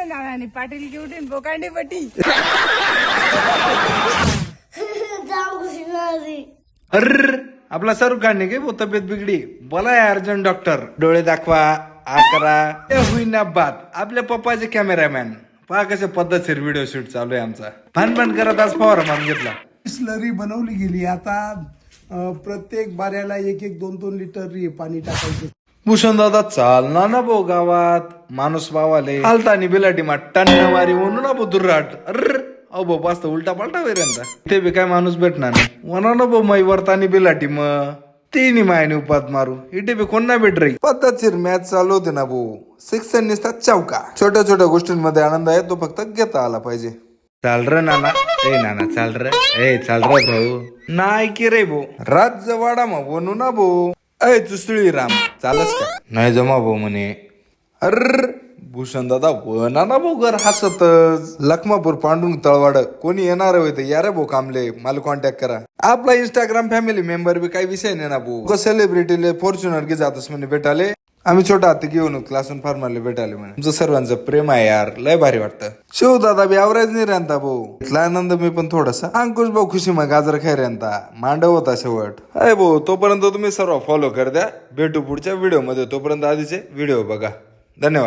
नानानी पाटील की उठीन बोकांडी पटी अर आपला शाहरुख खान ने वो तब्येत बिगडी बोला अर्जंट डॉक्टर डोळे दाखवा आकरा होईना बात आपल्या पप्पाचे कॅमेरामॅन पहा कशा पद्धतशीर व्हिडिओ शूट चालू आहे आमचा भान करत आज फवारा मारून घेतला स्लरी बनवली गेली आता प्रत्येक बाऱ्याला 1-2 लिटर पाणी टाकायचं भूषण दादा चालना ना भाऊ गावात माणूस बावाले हालतानी बिलाटी मा टन्न मारी म्हणून ना भाऊ दुर्राट अर अहो भाऊ पास्त उलटा पालटा वैऱ्यांचा ते बी काय माणूस भेटणार नाही म्हणा ना भाऊ मै वरतानी बिलाटी मग तिन्ही मायने उपात मारू इथे बी कोण ना भेट रही पद्धतशीर मॅच चालू होते ना भाऊ शिक्षण निसतात चौका छोट्या छोट्या गोष्टींमध्ये आनंद आहे तो फक्त घेता आला पाहिजे चाल रे नाना ए नाना चाल रे ए चाल रे भाऊ नाही की रे भाऊ राज्य वाडा मग बनू ना भाऊ अय चुसळी राम चालस का नाही जमा भाऊ म्हणे अर भूषण दादा वना ना भाऊ घर हसतच लखमापूर पांडुंग तळवाड कोणी येणार होते या रे भाऊ कामले मला कॉन्टॅक्ट करा आपला इंस्टाग्राम फॅमिली मेंबर बी काही विषय नाही ना भाऊ सेलिब्रिटीले फॉर्च्युनर घे जातस म्हणे भेटाले आम्ही छोटा हाती घेऊन क्लासून फार्मरले भेटाले म्हणे तुमचं सर्वांचं प्रेम आहे यार लय भारी वाटतं शिव दादा बी आवरायच नाही राहता भाऊ इथला आनंद मी पण थोडासा अंकुश भाऊ खुशी मग गाजर खाय राहता मांडव होता शेवट अय भाऊ तोपर्यंत तुम्ही सर्व फॉलो कर द्या भेटू पुढच्या व्हिडिओ मध्ये तोपर्यंत आधीचे व्हिडिओ बघा धन्यवाद